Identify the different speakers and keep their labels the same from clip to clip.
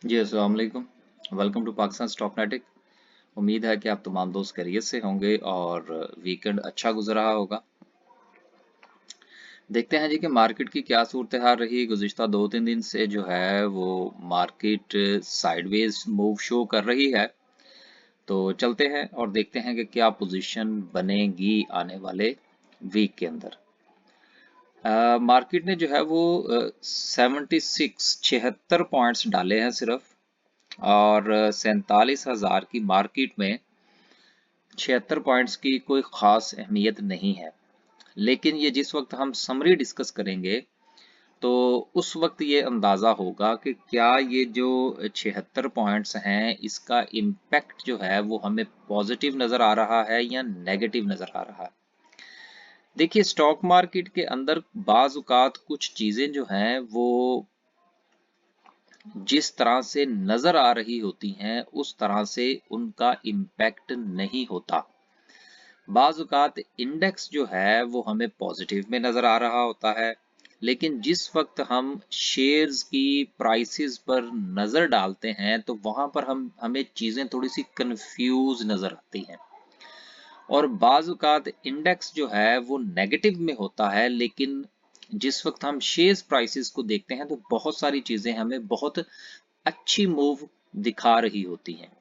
Speaker 1: जी अस्सलाम वालेकुम। Welcome to Pakistan Stocknetic. उम्मीद है कि आप तमाम दोस्त खैरियत से होंगे और वीकेंड अच्छा गुजर रहा होगा। देखते हैं जी कि मार्केट की क्या सूरत हाल रही। गुज़िश्ता 2-3 दिन से जो है वो मार्केट साइडवेज मूव शो कर रही है। तो चलते हैं और देखते हैं कि क्या पोजीशन बनेगी आने वाले वीक के अंदर। मार्केट ने जो है वो 76 पॉइंट्स डाले हैं सिर्फ, और 47,000 की मार्केट में 76 पॉइंट्स की कोई खास अहमियत नहीं है। लेकिन ये जिस वक्त हम समरी डिस्कस करेंगे तो उस वक्त ये अंदाजा होगा कि क्या ये जो 76 पॉइंट्स हैं इसका इम्पैक्ट जो है वो हमें पॉजिटिव नजर आ रहा है या नेगेटिव नजर आ रहा है। देखिए, स्टॉक मार्केट के अंदर बाज औकात कुछ चीजें जो हैं वो जिस तरह से नजर आ रही होती हैं उस तरह से उनका इम्पैक्ट नहीं होता। बाज औकात इंडेक्स जो है वो हमें पॉजिटिव में नजर आ रहा होता है, लेकिन जिस वक्त हम शेयर्स की प्राइसेस पर नजर डालते हैं तो वहां पर हमें चीजें थोड़ी सी कंफ्यूज नजर आती हैं। और बाज औकात इंडेक्स जो है वो नेगेटिव में होता है, लेकिन जिस वक्त हम शेयर्स प्राइसेस को देखते हैं तो बहुत सारी चीजें हमें बहुत अच्छी मूव दिखा रही होती हैं।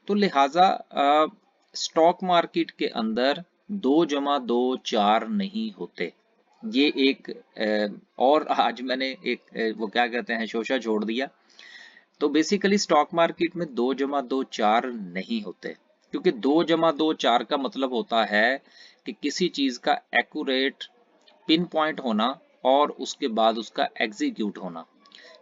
Speaker 1: तो लिहाजा स्टॉक मार्केट के अंदर 2 + 2 = 4 नहीं होते। ये एक और आज मैंने एक वो क्या कहते हैं शोशा छोड़ दिया। तो बेसिकली स्टॉक मार्केट में 2 + 2 = 4 नहीं होते, क्योंकि 2 + 2 = 4 का मतलब होता है कि किसी चीज का एक्यूरेट पिन पॉइंट होना और उसके बाद उसका एग्जीक्यूट होना।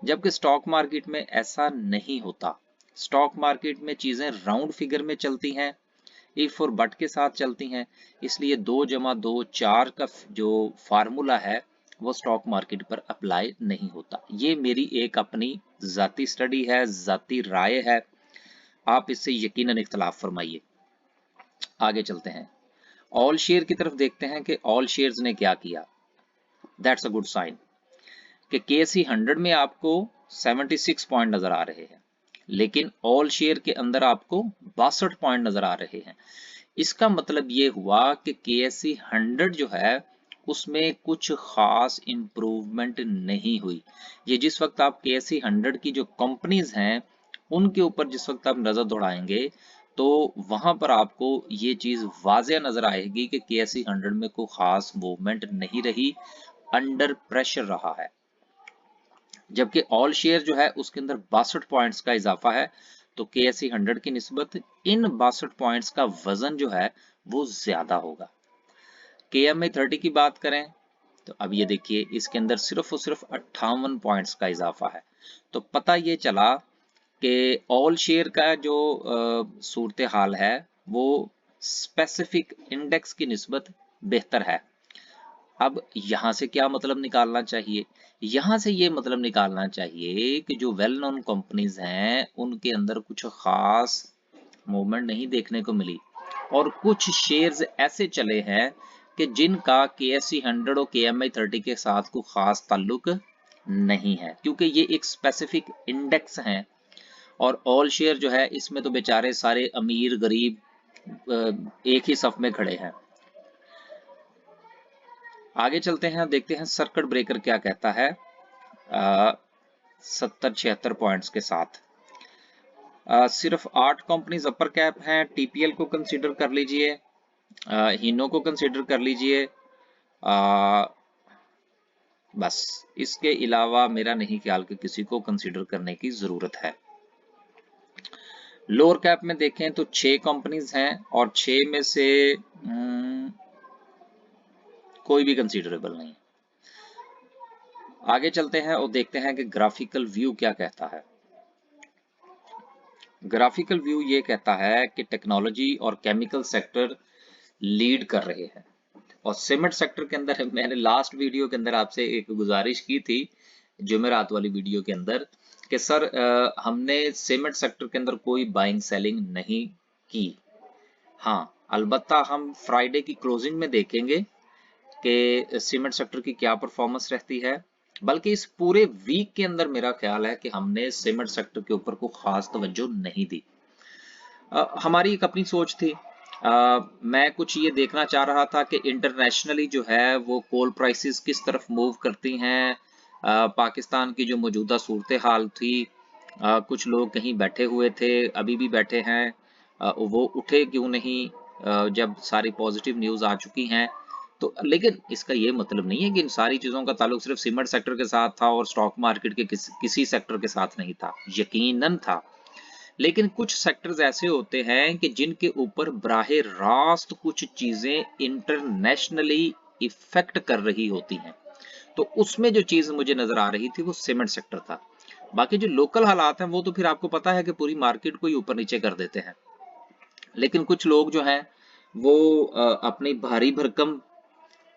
Speaker 1: जबकि स्टॉक मार्केट में ऐसा नहीं होता। स्टॉक मार्केट में चीजें राउंड फिगर में चलती हैं, इफ और बट के साथ चलती हैं। इसलिए 2 + 2 = 4 का जो फार्मूला है वो स्टॉक मार्केट पर अप्लाई नहीं होता। ये मेरी एक अपनी जाती स्टडी है, जाती राय है। आप इससे यकीनन इख्तलाफ फरमाइए। आगे चलते हैं, ऑल शेयर की तरफ देखते हैं कि ऑल शेयर्स ने क्या किया। दैट्स अ गुड साइन कि केएसई 100 में आपको 76 पॉइंट नजर आ रहे हैं, लेकिन ऑल शेयर के अंदर आपको 62 पॉइंट नजर आ रहे हैं। इसका मतलब ये हुआ कि केएसई 100 जो है उसमें कुछ खास इंप्रूवमेंट नहीं हुई। ये जिस वक्त आप केएसई 100 की जो कंपनीज हैं उनके ऊपर जिस वक्त आप नजर दौड़ाएंगे तो वहां पर आपको ये चीज वाज़ेह नजर आएगी कि केएसई 100 में कोई खास मूवमेंट नहीं रही, अंडर प्रेशर रहा है। जबकि ऑल शेयर जो है उसके अंदर 62 पॉइंट्स का इजाफा है। तो केएसई 100 की निस्बत इन 62 पॉइंट्स का वजन जो है वो ज्यादा होगा। केएमए 30 की बात करें तो अब ये देखिए इसके अंदर सिर्फ और सिर्फ 58 पॉइंट्स का इजाफा है। तो पता ये चला कि ऑल शेयर का जो सूरत हाल है वो स्पेसिफिक इंडेक्स की निस्बत बेहतर है। अब यहां से क्या मतलब निकालना चाहिए? यहां से ये मतलब निकालना चाहिए कि जो वेल नोन कंपनीज हैं उनके अंदर कुछ खास मूवमेंट नहीं देखने को मिली, और कुछ शेयर्स ऐसे चले हैं कि जिनका केएससी 100 और केएमआई 30 के साथ कोई खास ताल्लुक नहीं है, क्योंकि ये एक स्पेसिफिक इंडेक्स है। और ऑल शेयर जो है इसमें तो बेचारे सारे अमीर गरीब एक ही सफ में खड़े हैं। आगे चलते हैं, देखते हैं सर्किट ब्रेकर क्या कहता है। 70-76 पॉइंट्स के साथ सिर्फ 8 कंपनीज अपर कैप हैं। टीपीएल को कंसीडर कर लीजिए, हीनो को कंसीडर कर लीजिए, बस इसके अलावा मेरा नहीं ख्याल कि किसी को कंसीडर करने की जरूरत है। लोअर कैप में देखें तो 6 कंपनीज हैं और 6 में से कोई भी कंसीडरेबल नहीं। आगे चलते हैं और देखते हैं कि ग्राफिकल व्यू क्या कहता है। ग्राफिकल व्यू ये कहता है कि टेक्नोलॉजी और केमिकल सेक्टर लीड कर रहे हैं। और सीमेंट सेक्टर के अंदर मैंने लास्ट वीडियो के अंदर आपसे एक गुजारिश की थी, जुमेरात वाली वीडियो के अंदर, कि सर हमने सीमेंट सेक्टर के अंदर कोई बाइंग सेलिंग नहीं की। हाँ, अलबत्ता हम फ्राइडे की क्लोजिंग में देखेंगे कि सीमेंट सेक्टर की क्या परफॉर्मेंस रहती है बल्कि इस पूरे वीक के अंदर मेरा ख्याल है कि हमने सीमेंट सेक्टर के ऊपर को खास तवज्जो नहीं दी। हमारी एक अपनी सोच थी। मैं कुछ ये देखना चाह रहा था कि इंटरनेशनली जो है वो कोल प्राइसेस किस तरफ मूव करती हैं। पाकिस्तान की जो मौजूदा सूरत हाल थी, कुछ लोग कहीं बैठे हुए थे, अभी भी बैठे हैं, वो उठे क्यों नहीं जब सारी पॉजिटिव न्यूज़ आ चुकी हैं। तो लेकिन इसका ये मतलब नहीं है कि इन सारी चीज़ों का ताल्लुक सिर्फ सीमेंट सेक्टर के साथ था और स्टॉक मार्केट के किसी सेक्टर के साथ नहीं था, यकीनन था। लेकिन कुछ सेक्टर्स ऐसे होते हैं कि जिनके ऊपर बराहे रास्त कुछ चीजें इंटरनेशनली इफेक्ट कर रही होती हैं। तो उसमें जो चीज मुझे नजर आ रही थी वो सीमेंट सेक्टर था। बाकी जो लोकल हालात हैं वो तो फिर आपको पता है कि पूरी मार्केट को ही ऊपर नीचे कर देते हैं। लेकिन कुछ लोग जो हैं वो अपनी भारी भरकम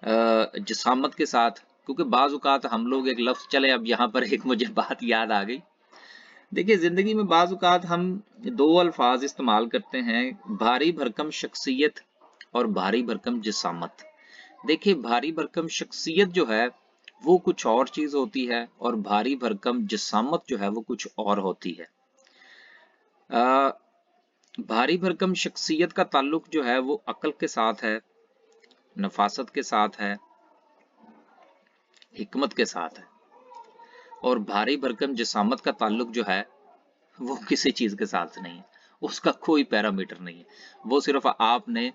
Speaker 1: जिसामत के साथ, क्योंकि बाज औकात हम लोग एक लफ्ज चले, अब यहाँ पर एक मुझे बात याद आ गई। देखिए जिंदगी में बाज़ औक़ात हम दो अल्फाज इस्तेमाल करते हैं, भारी भरकम शख्सियत और भारी भरकम जिसामत। देखिए भारी भरकम शख्सियत जो है वो कुछ और चीज होती है और भारी भरकम जिसामत जो है वो कुछ और होती है। आ, भारी भरकम शख्सियत का ताल्लुक जो है वो अक्ल के साथ है, नफासत के साथ है, हिकमत के साथ है। और भारी भरकम जिसामत का ताल्लुक जो है वो किसी चीज के साथ नहीं है, उसका कोई पैरामीटर नहीं है। वो सिर्फ आपने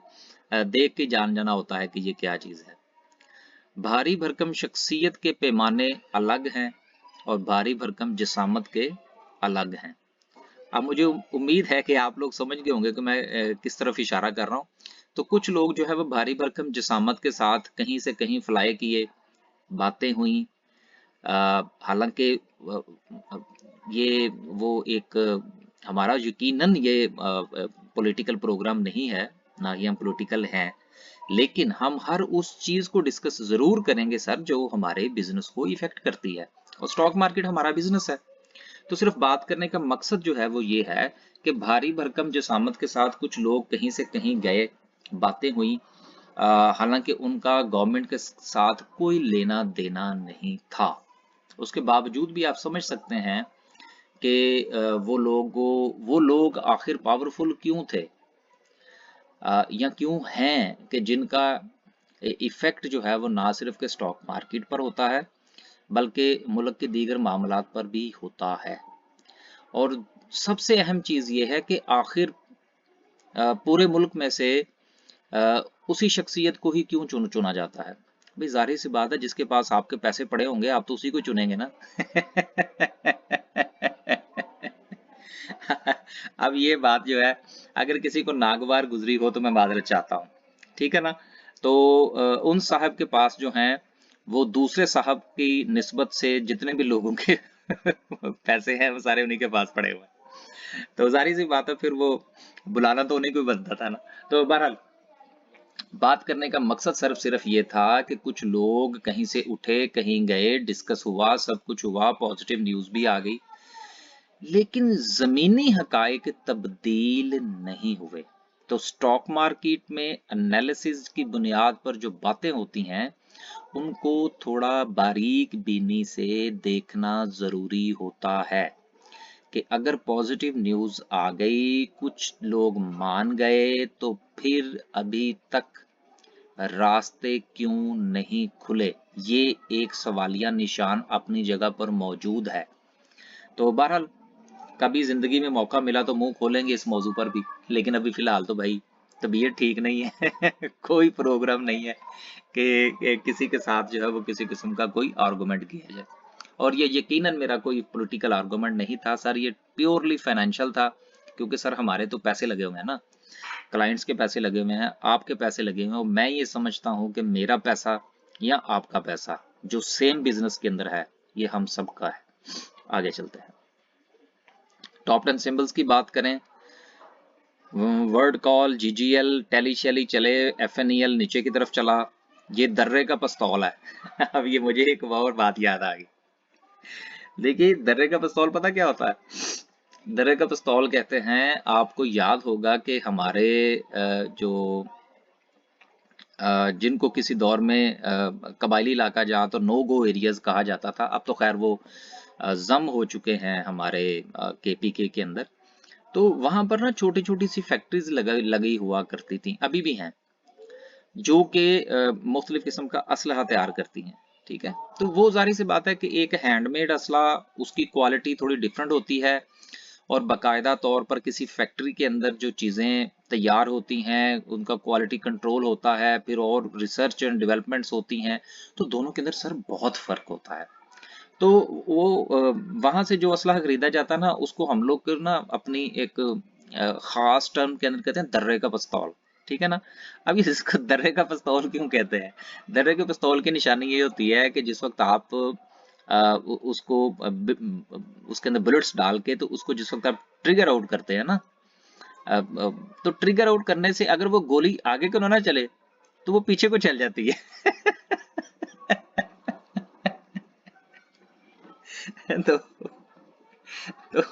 Speaker 1: देख के जान जाना होता है कि ये क्या चीज है। भारी भरकम शख्सियत के पैमाने अलग हैं और भारी भरकम जिसामत के अलग हैं। अब मुझे उम्मीद है कि आप लोग समझ गए होंगे कि मैं किस तरफ इशारा कर रहा हूँ। तो कुछ लोग जो है वो भारी भरकम जिसामत के साथ कहीं से कहीं फ्लाई किए, बातें हुई। हालांकि ये वो एक हमारा यकीनन ये पॉलिटिकल प्रोग्राम नहीं है, ना ही हम पॉलिटिकल हैं, लेकिन हम हर उस चीज को डिस्कस जरूर करेंगे सर जो हमारे बिजनेस को इफेक्ट करती है। और स्टॉक मार्केट हमारा बिजनेस है। तो सिर्फ बात करने का मकसद जो है वो ये है कि भारी भरकम जिसामत के साथ कुछ लोग कहीं से कहीं गए, बातें हुई। हालांकि उनका गवर्नमेंट के साथ कोई लेना देना नहीं था, उसके बावजूद भी आप समझ सकते हैं कि वो लोग आखिर पावरफुल क्यों थे, या क्यों हैं कि जिनका इफेक्ट जो है वो ना सिर्फ के स्टॉक मार्केट पर होता है बल्कि मुल्क के दीगर मामलात पर भी होता है। और सबसे अहम चीज ये है कि आखिर पूरे मुल्क में से उसी शख्सियत को ही क्यों चुना जाता है। भाई जाहिर सी बात है, जिसके पास आपके पैसे पड़े होंगे आप तो उसी को चुनेंगे ना। अब ये बात जो है अगर किसी को नागवार गुजरी हो तो मैं माजरत चाहता हूँ, ठीक है ना। तो उन साहब के पास जो हैं वो दूसरे साहब की निस्बत से जितने भी लोगों के पैसे हैं वो सारे उन्हीं के पास पड़े हुए हैं। तो जाहिर सी बात है फिर वो बुलाना तो उन्हीं को ही बनता था ना। तो बहरहाल बात करने का मकसद सिर्फ ये था कि कुछ लोग कहीं से उठे, कहीं गए, डिस्कस हुआ, सब कुछ हुआ, पॉजिटिव न्यूज भी आ गई, लेकिन जमीनी हकायक तब्दील नहीं हुए। तो स्टॉक मार्केट में एनालिसिस की बुनियाद पर जो बातें होती हैं उनको थोड़ा बारीक बीनी से देखना जरूरी होता है कि अगर पॉजिटिव न्यूज आ गई, कुछ लोग मान गए, तो फिर अभी तक रास्ते क्यों नहीं खुले, ये एक सवालिया निशान अपनी जगह पर मौजूद है। तो बहरहाल कभी जिंदगी में मौका मिला तो मुंह खोलेंगे इस मौजू पर भी, लेकिन अभी फिलहाल तो भाई तबीयत ठीक नहीं है। कोई प्रोग्राम नहीं है कि किसी के साथ जो है वो किसी किस्म का कोई आर्गुमेंट किया जाए। और ये यकीनन मेरा कोई पॉलिटिकल आर्गुमेंट नहीं था सर, ये प्योरली फाइनेंशियल था। क्योंकि सर हमारे तो पैसे लगे हुए हैं ना, क्लाइंट्स के पैसे लगे हुए हैं, आपके पैसे लगे हुए हैं, और मैं ये समझता हूं कि मेरा पैसा या आपका पैसा जो सेम बिजनेस के अंदर है ये हम सबका है। आगे चलते हैं। टॉप 10 सिंबल्स की बात करें, वर्ड कॉल, जीजीएल, टेली शेली चले, एफएनईएल नीचे की तरफ चला, ये दर्रे का पिस्तौल है। अब ये मुझे एक और बात याद आ गई। देखिए दर्रे का पिस्तौल पता क्या होता है? दर्रे का पिस्तौल कहते हैं, आपको याद होगा कि हमारे जो जिनको किसी दौर में कबायली इलाका जहाँ तो नो गो एरियाज कहा जाता था, अब तो खैर वो जम हो चुके हैं हमारे केपीके के अंदर। तो वहां पर ना छोटी छोटी सी फैक्ट्रीज लगी हुआ करती थी, अभी भी हैं, जो कि मुख्तलिफ किस्म का असलहा तैयार करती हैं। ठीक है, तो वो जारी सी बात है कि एक हैंडमेड असला, उसकी क्वालिटी थोड़ी डिफरेंट होती है, और बाकायदा तौर पर किसी फैक्ट्री के अंदर जो चीज़ें तैयार होती हैं उनका क्वालिटी कंट्रोल होता है, फिर और रिसर्च एंड डेवलपमेंट्स होती हैं, तो दोनों के अंदर सर बहुत फ़र्क होता है। तो वो वहाँ से जो असलहा खरीदा जाता है ना, उसको हम लोग ना अपनी एक ख़ास टर्म के अंदर कहते हैं दर्रे का पिस्तौल। ठीक है ना? अब इसको दर्रे का पिस्तौल क्यों कहते हैं? दर्रे के पिस्तौल की निशानी ये होती है कि जिस वक़्त आप उसको उसके अंदर बुलेट्स डाल के, तो उसको जिस वक़्त आप ट्रिगर आउट करते हैं ना, तो ट्रिगर आउट करने से अगर वो गोली आगे को ना चले, तो वो पीछे को चल जाती है। तो तो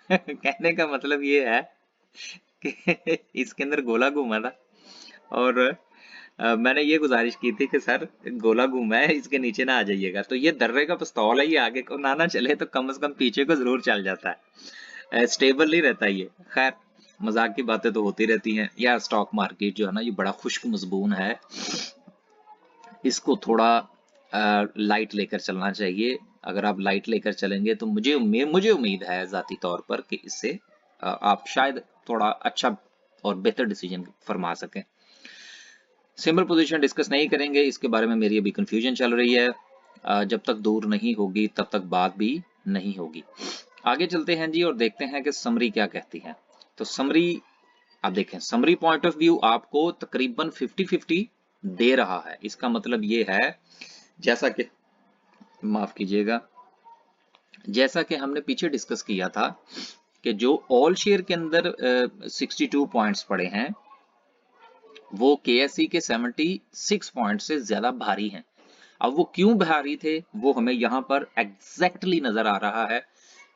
Speaker 1: कहने का मतलब ये है कि इसके अंदर गोला घूमा था, और मैंने ये गुजारिश की थी कि सर गोला घूमा है, इसके नीचे ना आ जाइएगा। तो ये दर्रे का पिस्तौल है, ये आगे को ना चले तो कम से कम पीछे को जरूर चल जाता है, स्टेबल नहीं रहता ये। खैर, मजाक की बातें तो होती रहती हैं यार। स्टॉक मार्केट जो है ना, ये बड़ा खुश्क मजबून है, इसको थोड़ा लाइट लेकर चलना चाहिए। अगर आप लाइट लेकर चलेंगे तो मुझे उम्मीद है ज़ाती तौर पर कि इससे आप शायद थोड़ा अच्छा और बेहतर डिसीजन फरमा सकें। सिंपल पोजीशन डिस्कस नहीं करेंगे, इसके बारे में मेरी अभी कंफ्यूजन चल रही है। जब तक दूर नहीं होगी तब तक बात भी नहीं होगी। आगे चलते हैं जी और देखते हैं कि समरी क्या कहती है। तो समरी, आप देखें, समरी पॉइंट ऑफ व्यू आपको तकरीबन 50-50 दे रहा है। इसका मतलब ये है, जैसा कि, माफ कीजिएगा, जैसा कि हमने पीछे डिस्कस किया था कि जो ऑल शेयर के अंदर 62 पॉइंट्स पड़े हैं, वो केएसई के 76 पॉइंट से ज्यादा भारी हैं। अब वो क्यों भारी थे, वो हमें यहाँ पर एग्जैक्टली नजर आ रहा है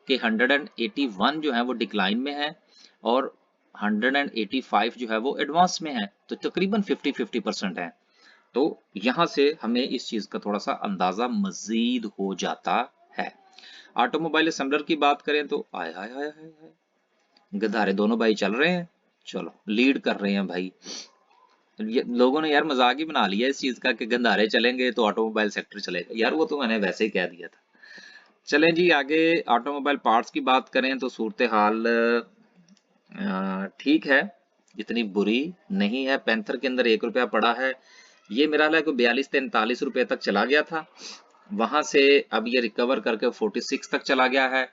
Speaker 1: कि 181 जो है वो डिक्लाइन में है, और 185 जो है वो एडवांस में है, तो तकरीबन 50-50% है। तो यहां से हमें इस चीज का थोड़ा सा अंदाजा मजीद हो जाता है। ऑटोमोबाइल असेंबलर की बात करें तो आय हाय हाय हाय हाय, गधारे दोनों भाई चल रहे हैं, चलो लीड कर रहे हैं भाई। लोगों ने यार मजाक ही बना लिया इस चीज का कि गंधारे चलेंगे तो ऑटोमोबाइल सेक्टर चलेगा, यार वो तो मैंने वैसे ही कह दिया था। चलें जी आगे, ऑटोमोबाइल पार्ट्स की बात करें तो सूरत हाल ठीक है, इतनी बुरी नहीं है। पैंथर के अंदर 1 रुपया पड़ा है, ये मेरा हाल है 42-43 रुपए तक चला गया था, वहां से अब ये रिकवर करके 46 तक चला गया है।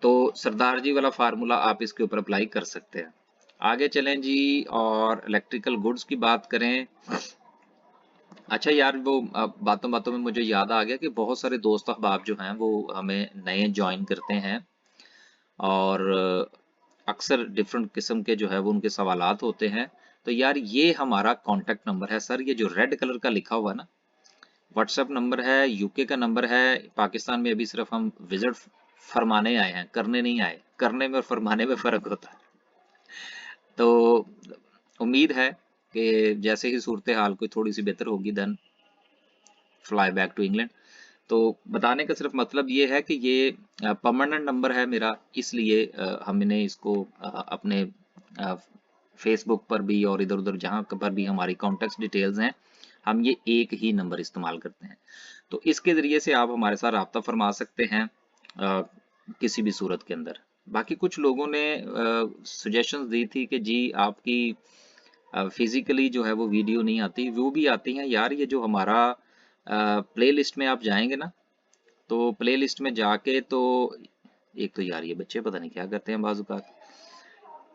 Speaker 1: तो सरदार जी वाला फार्मूला आप इसके ऊपर अप्लाई कर सकते हैं। आगे चलें जी और इलेक्ट्रिकल गुड्स की बात करें। अच्छा यार, वो बातों बातों में मुझे याद आ गया कि बहुत सारे दोस्त अहबाब जो हैं वो हमें नए ज्वाइन करते हैं, और अक्सर डिफरेंट किस्म के जो है वो उनके सवालात होते हैं। तो यार ये हमारा कॉन्टेक्ट नंबर है सर, ये जो रेड कलर का लिखा हुआ है ना, व्हाट्सएप नंबर है, यूके का नंबर है। पाकिस्तान में अभी सिर्फ हम विजिट फरमाने आए हैं, करने नहीं आए। करने में और फरमाने में फर्क होता है। तो उम्मीद है कि जैसे ही सूरत हाल कोई थोड़ी सी बेहतर होगी, then fly back to England. तो बताने का सिर्फ मतलब ये है कि ये परमानेंट नंबर है मेरा, इसलिए हमने इसको अपने फेसबुक पर भी और इधर उधर जहां पर भी हमारी कॉन्टेक्ट डिटेल्स हैं, हम ये एक ही नंबर इस्तेमाल करते हैं। तो इसके जरिए से आप हमारे साथ राब्ता फरमा सकते हैं किसी भी सूरत के अंदर। बाकी कुछ लोगों ने सजेशंस दी थी कि जी आपकी फिजिकली जो है वो वीडियो नहीं आती, वो भी आती हैं यार। ये जो हमारा प्ले लिस्ट में आप जाएंगे ना, तो प्ले लिस्ट में जाके तो, एक तो यार ये बच्चे पता नहीं क्या करते हैं बाजुकात,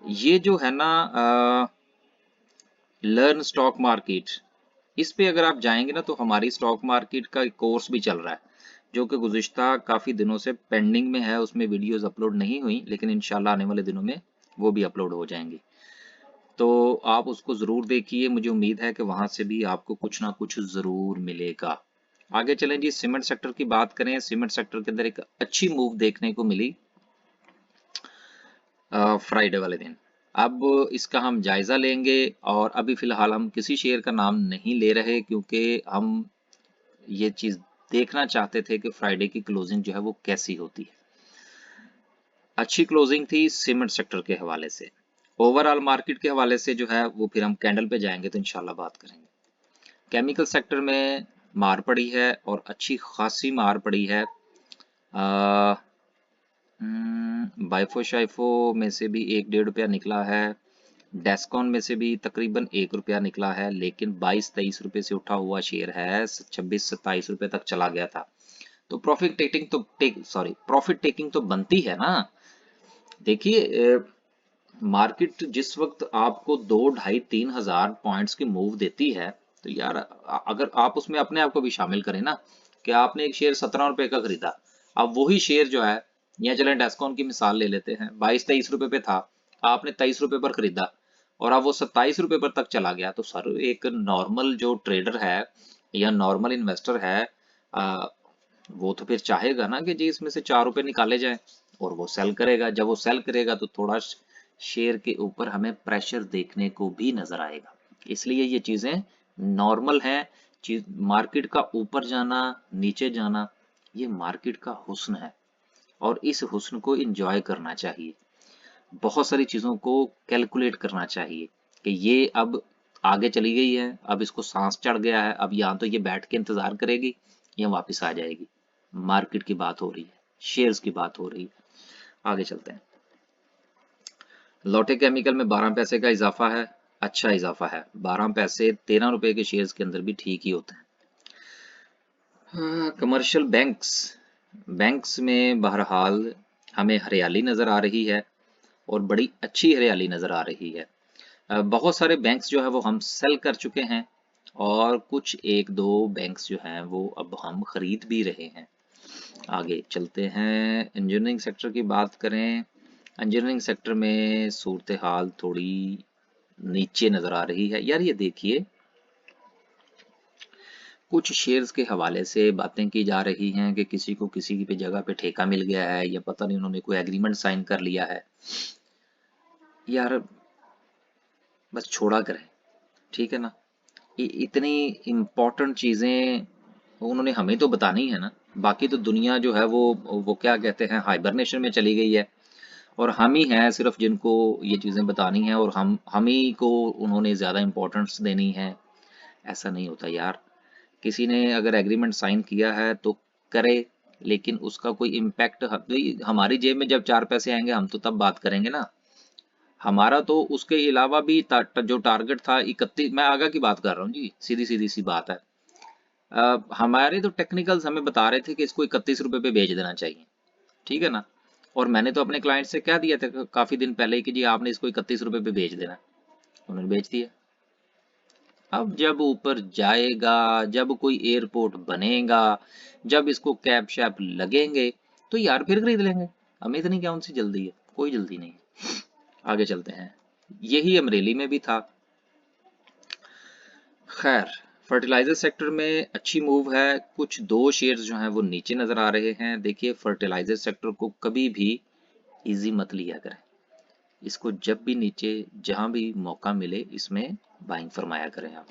Speaker 1: ये जो है ना लर्न स्टॉक मार्केट, इस पे अगर आप जाएंगे ना तो हमारी स्टॉक मार्केट का एक कोर्स भी चल रहा है, जो कि गुज़िश्ता काफ़ी दिनों से पेंडिंग में है। उसमें वीडियोस अपलोड नहीं हुई, लेकिन इंशाल्लाह आने वाले दिनों में वो भी अपलोड हो जाएंगी। तो आप उसको ज़रूर देखिए, मुझे उम्मीद है कि वहां से भी आपको कुछ ना कुछ ज़रूर मिलेगा। आगे चलें जी, सीमेंट सेक्टर की बात करें। सीमेंट सेक्टर के अंदर एक अच्छी मूव देखने को मिली फ्राइडे वाले दिन। अब इसका हम जायजा लेंगे और अभी फिलहाल हम किसी शेयर का नाम नहीं ले रहे, क्योंकि हम ये चीज देखना चाहते थे कि फ्राइडे की क्लोजिंग जो है वो कैसी होती है। अच्छी क्लोजिंग थी सीमेंट सेक्टर के हवाले से। ओवरऑल मार्केट के हवाले से जो है वो फिर हम कैंडल पे जाएंगे तो इंशाल्लाह बात करेंगे। केमिकल सेक्टर में मार पड़ी है और अच्छी खासी मार पड़ी है। बाइफो शाइफो में से भी 1-1.5 रुपया निकला है। डेस्कॉन में से भी तकरीबन 1 रुपया निकला है, लेकिन 22-23 रुपए से उठा हुआ शेयर है, 26-27 रुपए तक चला गया था। तो प्रॉफिट टेकिंग तो बनती है ना। देखिए, मार्केट जिस वक्त आपको 2, 2.5, 3 हजार पॉइंट्स की मूव देती है, तो यार अगर आप उसमें अपने आप को भी शामिल करें ना, कि आपने एक शेयर 17 रुपए का खरीदा, अब वही शेयर जो है, या चलें डेस्कॉन की मिसाल ले लेते हैं, 22-23 रुपए पे था, आपने 23 रुपए पर खरीदा और अब वो 27 रुपए पर तक चला गया, तो सर एक नॉर्मल जो ट्रेडर है या नॉर्मल इन्वेस्टर है, आ, वो तो फिर चाहेगा ना कि जी इसमें से 4 रुपए निकाले जाएं, और वो सेल करेगा। जब वो सेल करेगा तो थोड़ा शेयर के ऊपर हमें प्रेशर देखने को भी नजर आएगा। इसलिए ये चीजें नॉर्मल हैं। चीज मार्केट का ऊपर जाना, नीचे जाना, ये मार्केट का हुस्न है और इस हुस्न को एंजॉय करना चाहिए। बहुत सारी चीजों को कैलकुलेट करना चाहिए कि ये अब आगे चली गई है, अब इसको सांस चढ़ गया है, अब या तो ये बैठ के इंतजार करेगी या वापस आ जाएगी। मार्केट की बात हो रही है, शेयर्स की बात हो रही है। आगे चलते हैं। लोटे केमिकल में 12 पैसे का इजाफा है, अच्छा इजाफा है। 12 पैसे 13 रुपए के शेयर्स के अंदर भी ठीक ही होते हैं। कमर्शियल बैंक्स, बैंक्स में बहरहाल हमें हरियाली नजर आ रही है और बड़ी अच्छी हरियाली नजर आ रही है। बहुत सारे बैंक्स जो है वो हम सेल कर चुके हैं और कुछ 1-2 बैंक्स जो हैं वो अब हम खरीद भी रहे हैं। आगे चलते हैं। इंजीनियरिंग सेक्टर की बात करें, इंजीनियरिंग सेक्टर में सूरत हाल थोड़ी नीचे नजर आ रही है। यार ये देखिए, कुछ शेयर्स के हवाले से बातें की जा रही हैं कि किसी को किसी की जगह पे ठेका मिल गया है या पता नहीं उन्होंने कोई एग्रीमेंट साइन कर लिया है। यार बस छोड़ा करें, ठीक है ना। इतनी इम्पोर्टेंट चीजें उन्होंने हमें तो बतानी है ना। बाकी तो दुनिया जो है वो क्या कहते हैं, हाइबरनेशन में चली गई है और हम ही हैं सिर्फ जिनको ये चीजें बतानी है और हम ही को उन्होंने ज्यादा इम्पोर्टेंस देनी है। ऐसा नहीं होता यार। किसी ने अगर एग्रीमेंट साइन किया है तो करे, लेकिन उसका कोई इम्पैक्ट हमारी जेब में जब 4 पैसे आएंगे हम तो तब बात करेंगे ना। हमारा तो उसके अलावा भी जो टारगेट था 31, मैं आगे की बात कर रहा हूँ जी, सीधी सीधी सी बात है। हमारे तो टेक्निकल्स हमें बता रहे थे कि इसको 31 रुपए पे बेच देना चाहिए, ठीक है ना। और मैंने तो अपने क्लाइंट से कह दिया था काफी दिन पहले ही कि जी आपने इसको 31 रुपए पे बेच देना। उन्होंने बेच दिया। अब जब ऊपर जाएगा, जब कोई एयरपोर्ट बनेगा, जब इसको कैप शैप लगेंगे, तो यार फिर खरीद लेंगे। हमें इतनी क्या उनसे जल्दी है, कोई जल्दी नहीं है। आगे चलते हैं। यही अमरेली में भी था। खैर, फर्टिलाइजर सेक्टर में अच्छी मूव है। कुछ 2 शेयर्स जो हैं वो नीचे नजर आ रहे हैं। देखिए, फर्टिलाइजर सेक्टर को कभी भी इजी मत लिया करें। इसको जब भी नीचे जहां भी मौका मिले इसमें बाइंग फरमाया करें आप।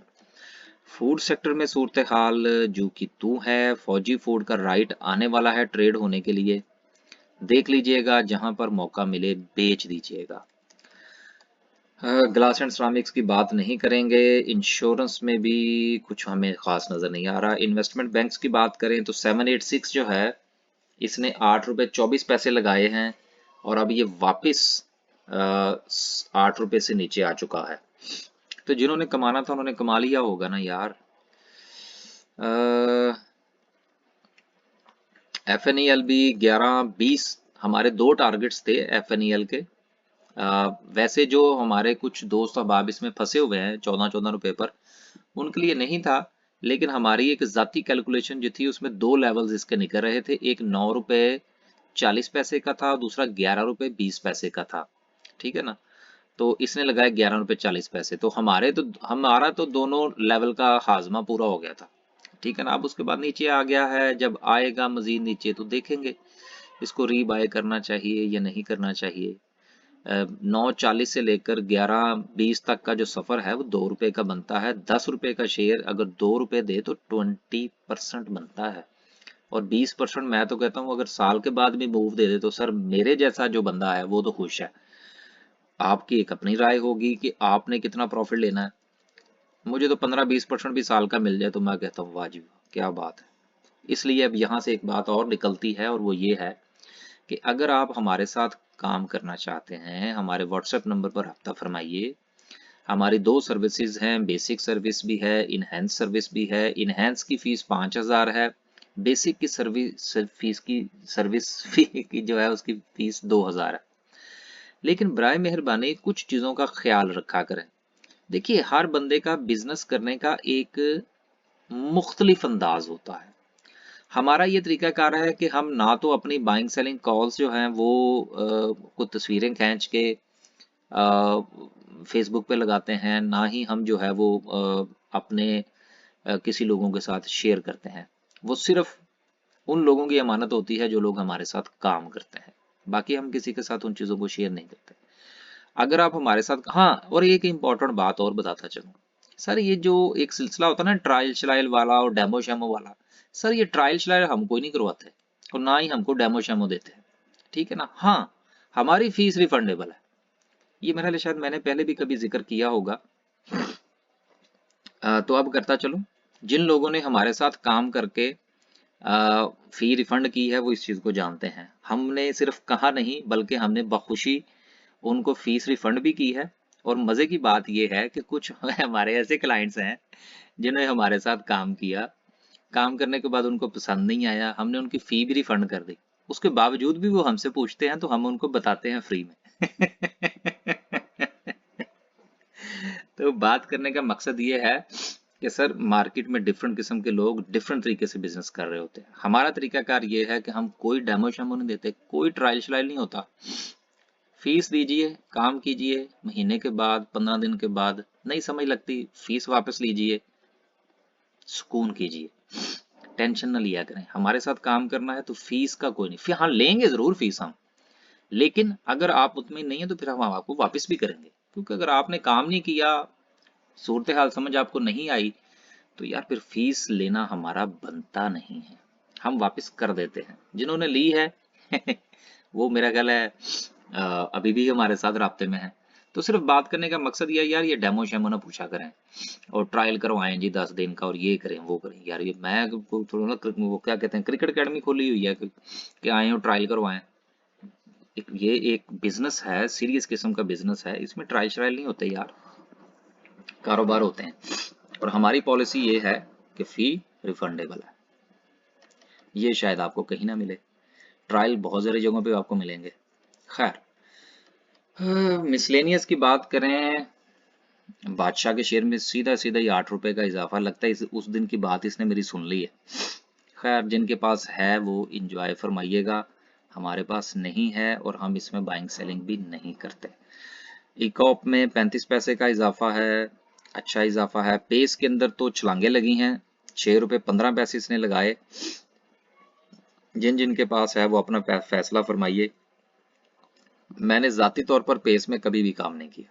Speaker 1: फूड सेक्टर में सूरत हाल जू की तू है। फौजी फूड का राइट आने वाला है ट्रेड होने के लिए। देख लीजिएगा, जहां पर मौका मिले बेच दीजिएगा। ग्लास एंड सिरामिक्स की बात नहीं करेंगे। इंश्योरेंस में भी कुछ हमें खास नजर नहीं आ रहा। इन्वेस्टमेंट बैंक्स की बात करें तो 786 जो है, इसने 8 रुपए 24 पैसे लगाए हैं और अब ये वापस 8 रुपए से नीचे आ चुका है। तो जिन्होंने कमाना था उन्होंने कमा लिया होगा ना यार। एफ एन ई एल भी 11-20, हमारे 2 टारगेट्स थे एफ एन ई एल के। वैसे जो हमारे कुछ दोस्त अहबाब इसमें फंसे हुए हैं 14-14 रुपए पर, उनके लिए नहीं था, लेकिन हमारी एक जाती कैलकुलेशन जो थी उसमें 2 लेवल्स इसके निकल रहे थे। एक 9 रुपए 40 पैसे का था, दूसरा 11 रुपए 20 पैसे का था, ठीक है ना। तो इसने लगाया 11 रुपए 40 पैसे, तो हमारा तो दोनों लेवल का हाजमा पूरा हो गया था, ठीक है ना। अब उसके बाद नीचे आ गया है, जब आएगा मजीद नीचे तो देखेंगे इसको रीबाय करना चाहिए या नहीं करना चाहिए। 9:40 से लेकर 11:20 तक का जो सफ़र है वो 2 रुपए का बनता है। 10 रुपए का शेयर अगर 2 रुपए दे तो 20% बनता है। और 20% मैं तो कहता हूँ अगर साल के बाद भी मूव दे दे तो सर मेरे जैसा जो बंदा है वो तो खुश है। आपकी एक अपनी राय होगी कि आपने कितना प्रॉफिट लेना है। मुझे तो 15-20% भी साल का मिल जाए तो मैं कहता हूँ वाह जी वाह, क्या बात है। इसलिए अब यहाँ से एक बात और निकलती है और वो ये है कि अगर आप हमारे साथ काम करना चाहते हैं, हमारे व्हाट्सएप नंबर पर रब्ता फरमाइए। हमारी 2 सर्विसेज हैं, बेसिक सर्विस भी है, इनहैंस सर्विस भी है। इनहैंस की फीस 5000 है, बेसिक की सर्विस फी की जो है उसकी फीस 2000 है। लेकिन बराए मेहरबानी कुछ चीज़ों का ख्याल रखा करें। देखिए हर बंदे का बिजनेस करने का एक मुख्तलिफ अंदाज होता है। हमारा ये तरीकाकार है कि हम ना तो अपनी बाइंग सेलिंग कॉल्स जो हैं वो कुछ तस्वीरें खींच के फेसबुक पे लगाते हैं, ना ही हम जो है वो अपने किसी लोगों के साथ शेयर करते हैं। वो सिर्फ उन लोगों की अमानत होती है जो लोग हमारे साथ काम करते हैं। बाकी हम किसी के साथ उन चीज़ों को शेयर नहीं करते। अगर आप हमारे साथ हाँ, और एक इम्पॉर्टेंट बात और बताता चलूँ। सर ये जो एक सिलसिला होता है ना ट्रायल श्लायल वाला और डेमो शेमो वाला, सर ये ट्रायल श्लायल हम कोई नहीं करवाते और ना ही हमको डेमो शेमो देते हैं। ठीक है ना? हाँ, हमारी फीस रिफंडेबल है। ये मेरे ख्याल शायद मैंने पहले भी कभी जिक्र किया होगा। तो अब करता चलूं। जिन लोगों ने हमारे साथ काम करके फी रिफंड की है वो इस चीज़ को जानते हैं। हमने सिर्फ कहा नहीं बल्कि हमने बखुशी उनको फीस रिफंड भी की है। और मज़े की बात ये है कि कुछ हमारे ऐसे क्लाइंट्स हैं जिन्होंने हमारे साथ काम किया, काम करने के बाद उनको पसंद नहीं आया, हमने उनकी फ़ी भी रिफंड कर दी। उसके बावजूद भी वो हमसे पूछते हैं तो हम उनको बताते हैं फ्री में। तो बात करने का मकसद ये है कि सर मार्केट में डिफरेंट किस्म के लोग डिफरेंट तरीके से बिजनेस कर रहे होते हैं। हमारा तरीकाकार ये है कि हम कोई डेमो शेमो नहीं देते, कोई ट्रायल श्लायल नहीं होता। फीस दीजिए, काम कीजिए, महीने के बाद 15 दिन के बाद नहीं समझ लगती फीस वापस लीजिए, सुकून कीजिए, टेंशन न लिया करें। हमारे साथ काम करना है तो फीस का कोई नहीं, फिर हाँ लेंगे जरूर फीस हम, लेकिन अगर आप मुतमिन नहीं है तो फिर हम आपको वापस भी करेंगे। क्योंकि अगर आपने काम नहीं किया, सूरत हाल समझ आपको नहीं आई, तो यार फिर फीस लेना हमारा बनता नहीं है, हम वापस कर देते हैं। जिन्होंने ली है वो मेरा ख्याल है अभी भी हमारे साथ राब्ते में है। तो सिर्फ बात करने का मकसद ये है यार ये डेमो शेमो ना पूछा करें और ट्रायल करवाएं जी 10 दिन का और ये करें वो करें। यार ये मैं थोड़ा ना वो क्या कहते हैं क्रिकेट अकेडमी खोली हुई है कि आए और ट्रायल करवाएं। ये एक बिजनेस है, सीरियस किस्म का बिजनेस है, इसमें ट्रायल श्रायल नहीं होते यार, कारोबार होते हैं। और हमारी पॉलिसी ये है कि फी रिफंडेबल है। ये शायद आपको कहीं ना मिले, ट्रायल बहुत सारी जगहों पे आपको मिलेंगे। खैर, मिसलेनियस की बात करें, बादशाह के शेयर में सीधा सीधा ही 8 रुपए का इजाफा लगता है। उस दिन की बात इसने मेरी सुन ली है। खैर जिनके पास है वो इंजॉय फरमाइएगा, हमारे पास नहीं है और हम इसमें बाइंग सेलिंग भी नहीं करते। इकॉप में 35 पैसे का इजाफा है, अच्छा इजाफा है। पेस के अंदर तो छलांगे लगी हैं, 6 रुपए 15 पैसे इसने लगाए। जिन जिन के पास है वो अपना फैसला फरमाइए। मैंने जाती तौर पर पेस में कभी भी काम नहीं किया।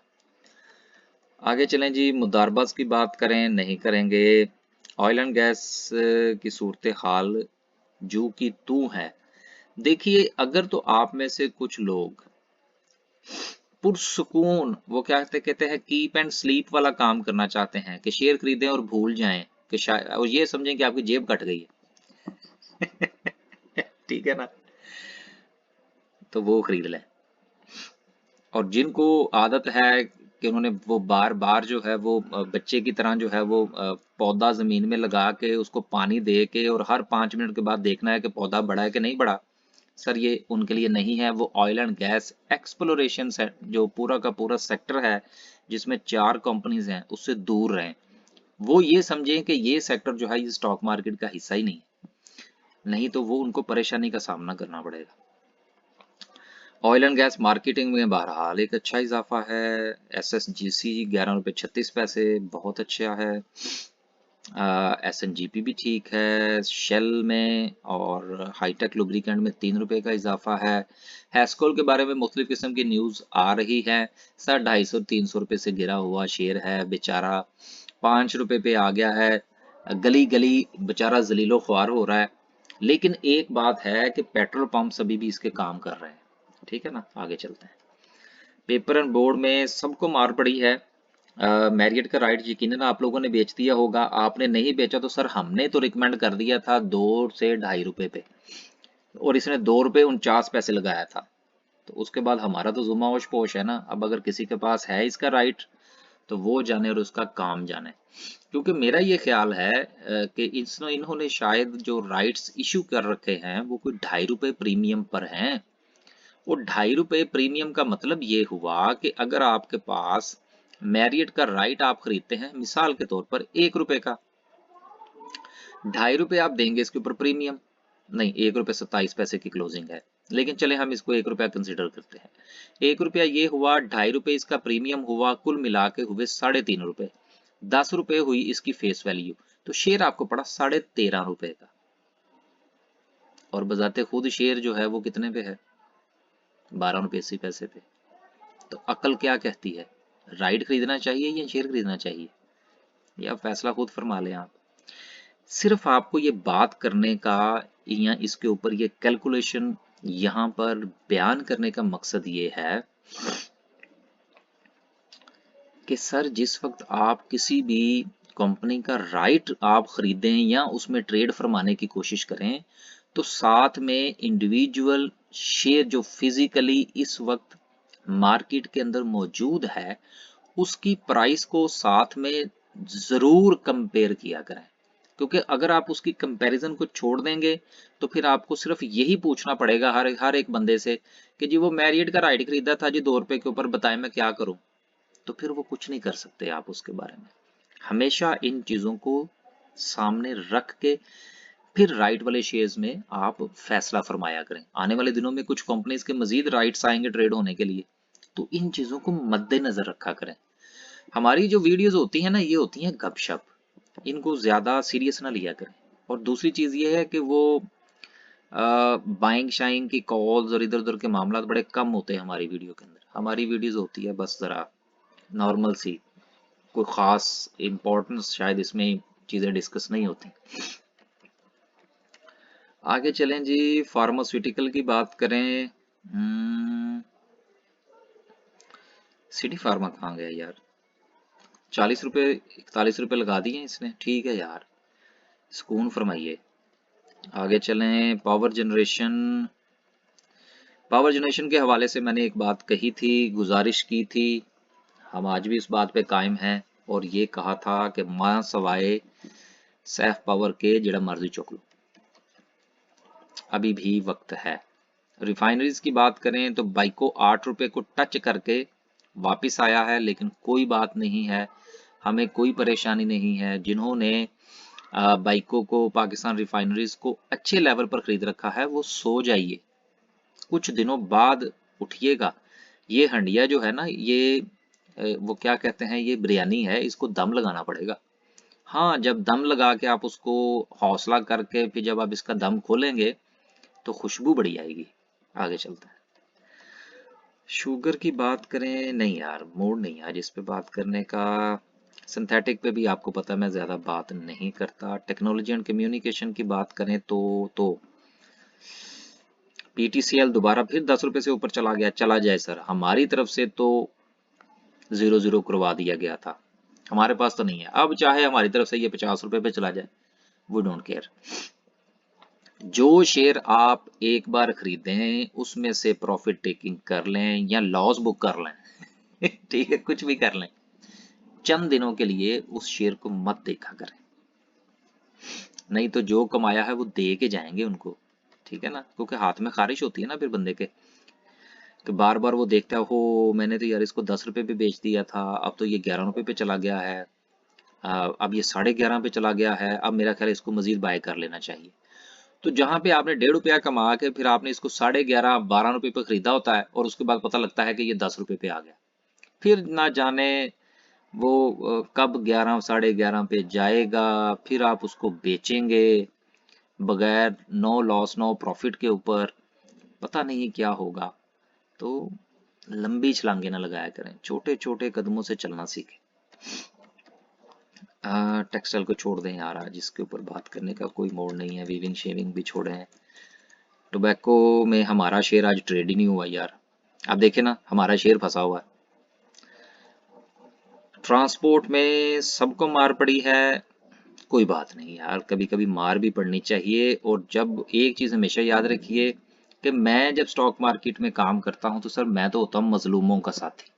Speaker 1: आगे चलें जी, मुदारबाज की बात करें, नहीं करेंगे। ऑयल एंड गैस की सूरत हाल जू की तू है। देखिए अगर तो आप में से कुछ लोग पुरसुकून वो क्या कहते हैं कीप एंड स्लीप वाला काम करना चाहते हैं कि शेयर खरीदें और भूल जाएं कि शायद और ये समझें कि आपकी जेब कट गई है। ठीक है ना, तो वो खरीद लें। और जिनको आदत है कि उन्होंने वो बार बार जो है वो बच्चे की तरह जो है वो पौधा जमीन में लगा के उसको पानी दे के और हर 5 मिनट के बाद देखना है कि पौधा बढ़ा है कि नहीं बढ़ा, सर ये उनके लिए नहीं है। वो ऑयल एंड गैस एक्सप्लोरेशन से जो पूरा का पूरा सेक्टर है जिसमें 4 कंपनीज हैं उससे दूर रहें। वो ये समझें कि ये सेक्टर जो है ये स्टॉक मार्केट का हिस्सा ही नहीं है, नहीं तो वो उनको परेशानी का सामना करना पड़ेगा। ऑयल एंड गैस मार्केटिंग में बहरहाल एक अच्छा इजाफा है। SSGC 11 रुपए 36 पैसे बहुत अच्छा है। SNGP भी ठीक है, शेल में और हाईटेक लुब्रिकेंट में 3 रुपए का इजाफा है। हैस्कोल के बारे में मुख्तलिफ किस्म की न्यूज़ आ रही है। सर 250-300 रुपए से गिरा हुआ शेयर है, बेचारा 5 रुपए पे आ गया है। गली गली बेचारा जलीलो ख्वार हो रहा है। लेकिन एक बात है कि पेट्रोल पंप्स अभी भी इसके काम कर रहे हैं। ठीक है ना, आगे चलते हैं। पेपर एंड बोर्ड में सबको मार पड़ी है। मैरियट का राइट यकीनन आप लोगों ने बेच दिया होगा। आपने नहीं बेचा तो सर हमने तो रिकमेंड कर दिया था 2 से 2.5 रुपए पे, और इसने 2 रुपए 49 पैसे लगाया था। तो उसके बाद हमारा तो जुमा होश पोश है ना। अब अगर किसी के पास है इसका राइट तो वो जाने और उसका काम जाने। क्योंकि मेरा ये ख्याल है कि इन्होंने शायद जो राइट्स इशू कर रखे हैं वो कोई 2.5 रुपए प्रीमियम पर हैं। और 2.5 रुपए प्रीमियम का मतलब ये हुआ कि अगर आपके पास मैरियट का राइट आप खरीदते हैं मिसाल के तौर पर 1 रुपए का, 2.5 रुपए आप देंगे इसके ऊपर प्रीमियम। नहीं, 1 रुपए 27 पैसे की क्लोजिंग है, लेकिन चले हम इसको 1 रुपया कंसिडर करते हैं। 1 रुपया ये हुआ, 2.5 रुपए इसका प्रीमियम हुआ, कुल मिला के हुए 3.5 रुपए। 10 रुपए हुई इसकी फेस वैल्यू, तो शेयर आपको पड़ा 13.5 रुपए का। और बजाते खुद शेयर जो है वो कितने पे है? 12 रुपए 80 पैसे पे। तो अकल क्या कहती है, राइट खरीदना चाहिए या शेयर खरीदना चाहिए? या फैसला खुद फरमा लें आप। सिर्फ आपको ये बात करने का या इसके ऊपर ये कैलकुलेशन यहाँ पर बयान करने का मकसद ये है कि सर जिस वक्त आप किसी भी कंपनी का राइट आप खरीदें या उसमें ट्रेड फरमाने की कोशिश करें तो साथ में इंडिविजुअल शेयर जो फिजिकली इस वक्त मार्केट के अंदर मौजूद है उसकी प्राइस को साथ में जरूर कंपेयर किया करें। क्योंकि अगर आप उसकी कंपैरिजन को छोड़ देंगे तो फिर आपको सिर्फ यही पूछना पड़ेगा हर एक बंदे से कि जी वो मैरियट का राइट खरीदा था जी 2 रुपए के ऊपर, बताएं मैं क्या करूं। तो फिर वो कुछ नहीं कर सकते आप उसके बारे में। हमेशा इन चीजों को सामने रख के फिर राइट वाले शेयर्स में आप फैसला फरमाया करें। आने वाले दिनों में कुछ कंपनीज के मजीद राइट्स आएंगे ट्रेड होने के लिए, तो इन चीजों को मद्देनजर रखा करें। हमारी जो वीडियोस होती है ना ये होती हैं गपशप, इनको ज्यादा सीरियस ना लिया करें। और दूसरी चीज ये है कि वो बाइंग शाइंग की कॉल्स और इधर उधर के मामला बड़े कम होते हैं हमारी वीडियो के अंदर। हमारी वीडियोस होती है बस जरा नॉर्मल सी, कोई खास इंपॉर्टेंस शायद इसमें चीजें डिस्कस नहीं होती। आगे चलें जी, फार्मास्यूटिकल की बात करें। सिटी फार्मा कहाँ गया यार? 40 रुपए 41 रुपए लगा दिए इसने, ठीक है यार, सुकून फरमाइए। आगे चलें, पावर जनरेशन के हवाले से मैंने एक बात कही थी, गुजारिश की थी, हम आज भी इस बात पे कायम हैं और ये कहा था कि मां सवाए सैफ पावर के जेड़ा मर्जी चुक लो, अभी भी वक्त है। रिफाइनरीज की बात करें तो बाइको 8 रुपए को टच करके वापस आया है, लेकिन कोई बात नहीं है, हमें कोई परेशानी नहीं है। जिन्होंने बाइको को, पाकिस्तान रिफाइनरीज को अच्छे लेवल पर खरीद रखा है वो सो जाइए, कुछ दिनों बाद उठिएगा। ये हंडिया जो है ना ये वो क्या कहते हैं, ये बिरयानी है, इसको दम लगाना पड़ेगा। हाँ, जब दम लगा के आप उसको हौसला करके फिर जब आप इसका दम खोलेंगे तो खुशबू बड़ी आएगी। आगे चलते हैं। शुगर की बात करें, नहीं यार मूड नहीं आज इस पे बात करने का। सिंथेटिक पे भी आपको पता है मैं ज्यादा बात नहीं करता। टेक्नोलॉजी एंड कम्युनिकेशन की बात करें तो पीटीसीएल दोबारा फिर 10 रुपए से ऊपर चला गया, चला जाए सर, हमारी तरफ से तो 0-0 करवा दिया गया था, हमारे पास तो नहीं है। अब चाहे हमारी तरफ से ये 50 रुपए पे चला जाए, वी डोंट केयर। जो शेयर आप एक बार खरीदें उसमें से प्रॉफिट टेकिंग कर लें या लॉस बुक कर लें ठीक है, कुछ भी कर लें, चंद दिनों के लिए उस शेयर को मत देखा करें, नहीं तो जो कमाया है वो दे के जाएंगे उनको। ठीक है ना, क्योंकि हाथ में खारिश होती है ना फिर बंदे के, कि बार बार वो देखता है हो मैंने तो यार इसको 10 रुपए पे बेच दिया था, अब तो ये 11 रुपए पे चला गया है, अब ये 11.5 पे चला गया है, अब मेरा ख्याल इसको मजीद बाय कर लेना चाहिए। तो जहां पे आपने 1.5 रुपया कमा के फिर आपने इसको 11.5-12 रुपए पे खरीदा होता है और उसके बाद पता लगता है कि ये 10 रुपए पे आ गया, फिर ना जाने वो कब 11 साढ़े 11 पे जाएगा, फिर आप उसको बेचेंगे बगैर नो लॉस नो प्रॉफिट के ऊपर, पता नहीं क्या होगा। तो लंबी छलांगे ना लगाया करें, छोटे छोटे कदमों से चलना सीखें। टेक्सटाइल को छोड़ दें यार, आज इसके ऊपर बात करने का कोई मोड़ नहीं है। वीविंग शेविंग भी छोड़े हैं। टोबैको में हमारा शेयर आज ट्रेड ही नहीं हुआ यार, आप देखें ना, हमारा शेयर फंसा हुआ है। ट्रांसपोर्ट में सबको मार पड़ी है, कोई बात नहीं यार, कभी कभी मार भी पड़नी चाहिए। और जब एक चीज हमेशा याद रखिए कि मैं जब स्टॉक मार्केट में काम करता हूं तो सर मैं तो होता हूं मजलूमों का साथी।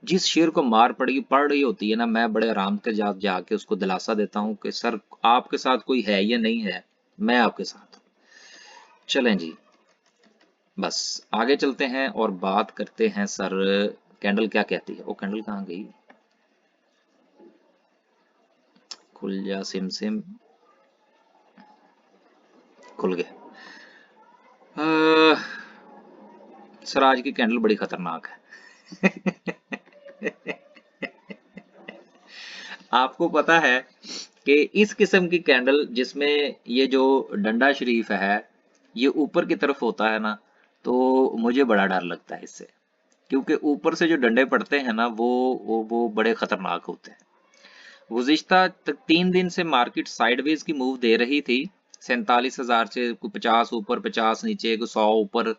Speaker 1: जिस शेयर को मार पड़ रही होती है ना, मैं बड़े आराम के जाके उसको दिलासा देता हूं कि सर आपके साथ कोई है या नहीं है, मैं आपके साथ हूं। चलें जी, बस आगे चलते हैं और बात करते हैं सर, कैंडल क्या कहती है। वो कैंडल कहाँ गई, खुल जा सिम सिम, खुल गया। सर आज की कैंडल बड़ी खतरनाक है। आपको पता है कि इस किस्म की कैंडल जिसमें ये जो डंडा शरीफ है ये ऊपर की तरफ होता है ना, तो मुझे बड़ा डर लगता है इससे, क्योंकि ऊपर से जो डंडे पड़ते हैं ना वो बड़े खतरनाक होते हैं। गुज़िश्ता 3 दिन से मार्केट साइडवेज की मूव दे रही थी, 47,000 से 50 ऊपर 50 नीचे 100 ऊपर,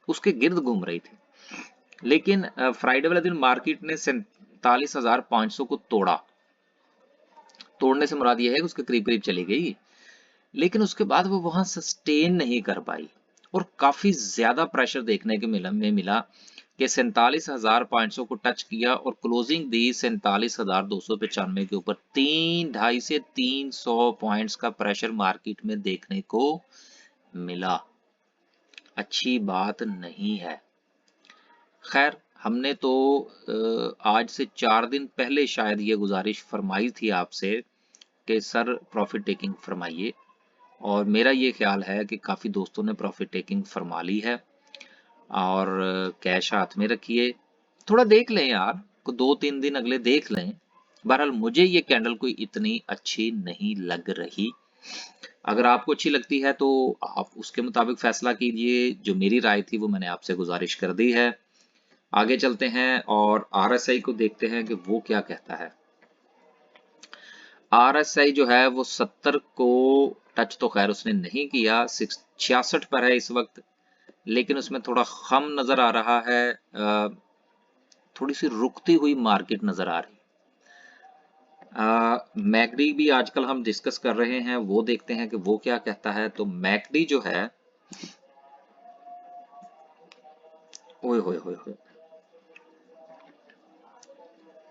Speaker 1: उसके गिर्द घूम रही थी। लेकिन फ्राइडे वाले दिन मार्केट ने 47,500 को तोड़ा। तोड़ने से मुराद ये है कि उसके करीब करीब चली गई, लेकिन उसके बाद वो वहां सस्टेन नहीं कर पाई और काफी ज्यादा प्रेशर देखने के मिला कि 47,500 को टच किया और क्लोजिंग दी 47,295 के ऊपर। 250 से 300 पॉइंट्स का प्रेशर मार्केट में देखने को मिला, अच्छी बात नहीं है। खैर हमने तो आज से 4 दिन पहले शायद ये गुजारिश फरमाई थी आपसे कि सर प्रॉफिट टेकिंग फरमाइए, और मेरा ये ख्याल है कि काफ़ी दोस्तों ने प्रॉफिट टेकिंग फरमा ली है। और कैश हाथ में रखिए, थोड़ा देख लें यार, को 2-3 दिन अगले देख लें। बहरहाल मुझे ये कैंडल कोई इतनी अच्छी नहीं लग रही। अगर आपको अच्छी लगती है तो आप उसके मुताबिक फैसला कीजिए, जो मेरी राय थी वो मैंने आपसे गुजारिश कर दी है। आगे चलते हैं और आरएसआई को देखते हैं कि वो क्या कहता है। आरएसआई जो है वो 70 को टच तो खैर उसने नहीं किया, 66 पर है इस वक्त, लेकिन उसमें थोड़ा खम नजर आ रहा है, थोड़ी सी रुकती हुई मार्केट नजर आ रही। मैकडी भी आजकल हम डिस्कस कर रहे हैं, वो देखते हैं कि वो क्या कहता है। तो मैकडी जो है, ओए होए होए होए,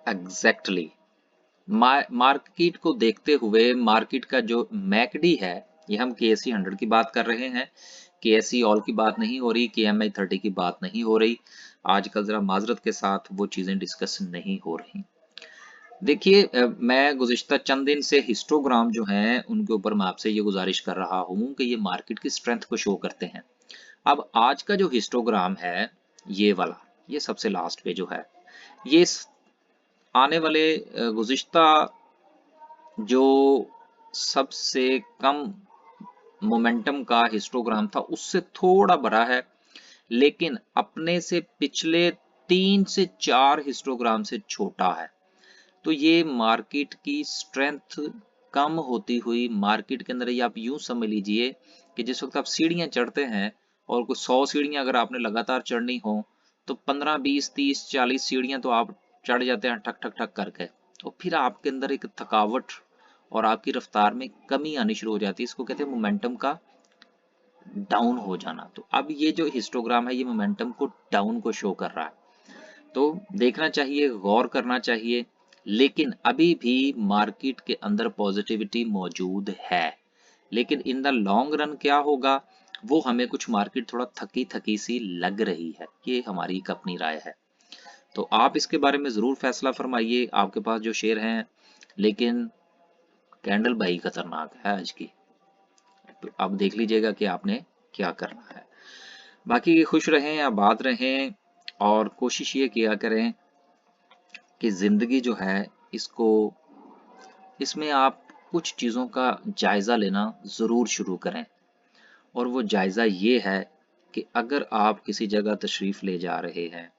Speaker 1: एग्जैक्टली मार्केट को देखते हुए मार्केट का जो मैकडी है, ये हम केएससी 100 की बात कर रहे हैं, केएससी ऑल की बात नहीं हो रही, केएमआई 30 की बात नहीं हो रही। आजकल जरा माजरत के साथ वो चीजें डिस्कस नहीं हो रही। देखिए मैं गुज़िश्ता चंद दिन से हिस्टोग्राम जो हैं उनके ऊपर मैं आपसे ये गुजारिश कर रहा हूँ कि ये मार्केट की स्ट्रेंथ को शो करते हैं। अब आज का जो हिस्टोग्राम है, ये वाला, ये सबसे लास्ट पे जो है, ये आने वाले गुज़िश्ता जो सबसे कम मोमेंटम का हिस्टोग्राम था उससे थोड़ा बड़ा है, लेकिन अपने से पिछले 3 से 4 हिस्टोग्राम से छोटा है। तो ये मार्केट की स्ट्रेंथ कम होती हुई मार्केट के अंदर, ये आप यूं समझ लीजिए कि जिस वक्त आप सीढ़ियां चढ़ते हैं और कुछ 100 सीढ़ियां अगर आपने लगातार चढ़नी हो, तो 15 20 30 40 सीढ़ियां तो आप चढ़ जाते हैं ठक ठक ठक करके, और फिर आपके अंदर एक थकावट और आपकी रफ्तार में कमी आनी शुरू हो जाती है। इसको कहते हैं मोमेंटम का डाउन हो जाना। तो अब ये जो हिस्टोग्राम है ये मोमेंटम को डाउन को शो कर रहा है, तो देखना चाहिए, गौर करना चाहिए। लेकिन अभी भी मार्केट के अंदर पॉजिटिविटी मौजूद है, लेकिन इन द लॉन्ग रन क्या होगा वो हमें, कुछ मार्केट थोड़ा थकी थकी सी लग रही है, ये हमारी एक अपनी राय है। तो आप इसके बारे में जरूर फैसला फरमाइए, आपके पास जो शेयर हैं। लेकिन कैंडल भाई खतरनाक है आज की, तो अब देख लीजिएगा कि आपने क्या करना है। बाकी खुश रहें, आबाद रहें, और कोशिश ये किया करें कि जिंदगी जो है इसको इसमें आप कुछ चीज़ों का जायज़ा लेना ज़रूर शुरू करें। और वो जायज़ा ये है कि अगर आप किसी जगह तशरीफ़ ले जा रहे हैं,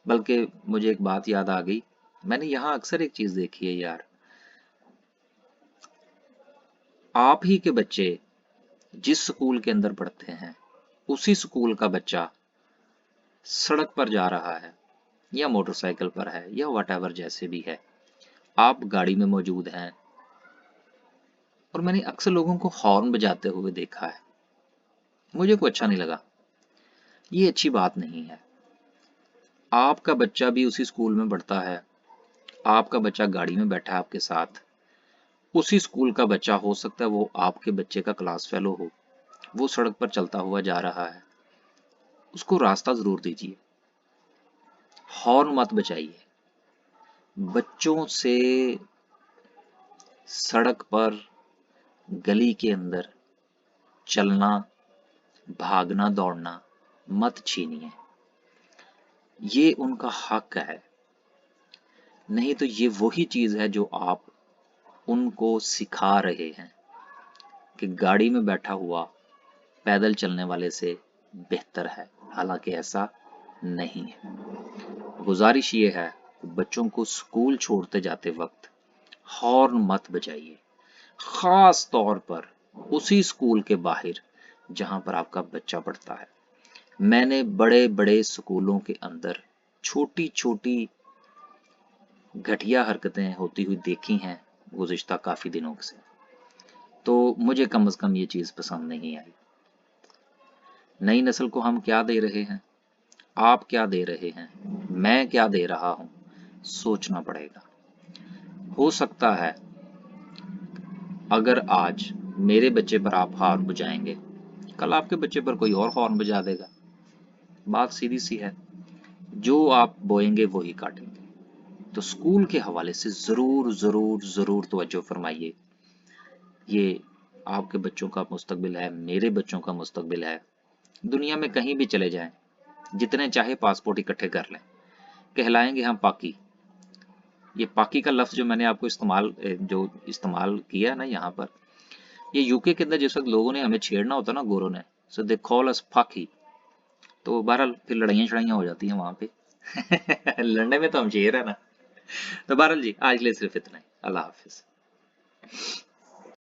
Speaker 1: बल्कि मुझे एक बात याद आ गई, मैंने यहाँ अक्सर एक चीज़ देखी है यार, आप ही के बच्चे जिस स्कूल के अंदर पढ़ते हैं, उसी स्कूल का बच्चा सड़क पर जा रहा है या मोटरसाइकिल पर है या वट जैसे भी है, आप गाड़ी में मौजूद हैं और मैंने अक्सर लोगों को हॉर्न बजाते हुए देखा है। मुझे को अच्छा नहीं लगा, ये अच्छी बात नहीं है। आपका बच्चा भी उसी स्कूल में पढ़ता है, आपका बच्चा गाड़ी में बैठा है आपके साथ, उसी स्कूल का बच्चा हो सकता है वो आपके बच्चे का क्लास फेलो हो, वो सड़क पर चलता हुआ जा रहा है, उसको रास्ता जरूर दीजिए, हॉर्न मत बजाइए। बच्चों से सड़क पर, गली के अंदर चलना, भागना दौड़ना मत छीनिए, ये उनका हक है। नहीं तो ये वही चीज है जो आप उनको सिखा रहे हैं कि गाड़ी में बैठा हुआ पैदल चलने वाले से बेहतर है, हालांकि ऐसा नहीं है। गुजारिश ये है कि बच्चों को स्कूल छोड़ते जाते वक्त हॉर्न मत बजाइए, खास तौर पर उसी स्कूल के बाहर जहां पर आपका बच्चा पढ़ता है। मैंने बड़े बड़े स्कूलों के अंदर छोटी छोटी घटिया हरकतें होती हुई देखी हैं गुज़िश्ता काफी दिनों से, तो मुझे कम से कम ये चीज पसंद नहीं आई। नई नस्ल को हम क्या दे रहे हैं, आप क्या दे रहे हैं, मैं क्या दे रहा हूं, सोचना पड़ेगा। हो सकता है अगर आज मेरे बच्चे पर आप हॉर्न बजाएंगे, कल आपके बच्चे पर कोई और हॉर्न बजा देगा। बात सीधी सी है, जो आप बोएंगे वही काटेंगे। तो स्कूल के हवाले से जरूर जरूर जरूर तवज्जो फरमाइए। ये आपके बच्चों का मुस्तकबिल है, मेरे बच्चों का मुस्तकबिल है। दुनिया में कहीं भी चले जाएं, जितने चाहे पासपोर्ट इकट्ठे कर लें, कहलाएंगे हम पाकी। ये पाकी का लफ्ज जो मैंने आपको इस्तेमाल किया ना यहाँ पर, ये यूके के अंदर जिस वक्त लोगों ने हमें छेड़ना होता ना, गोरों ने, सो दे कॉल अस पाकी। तो बहरहाल फिर लड़ाइयाँ शड़ाइयाँ हो जाती हैं वहां पे। लड़ने में तो हम शेर है ना। तो बहरहाल जी, आज के लिए सिर्फ इतना ही। अल्लाह हाफिज।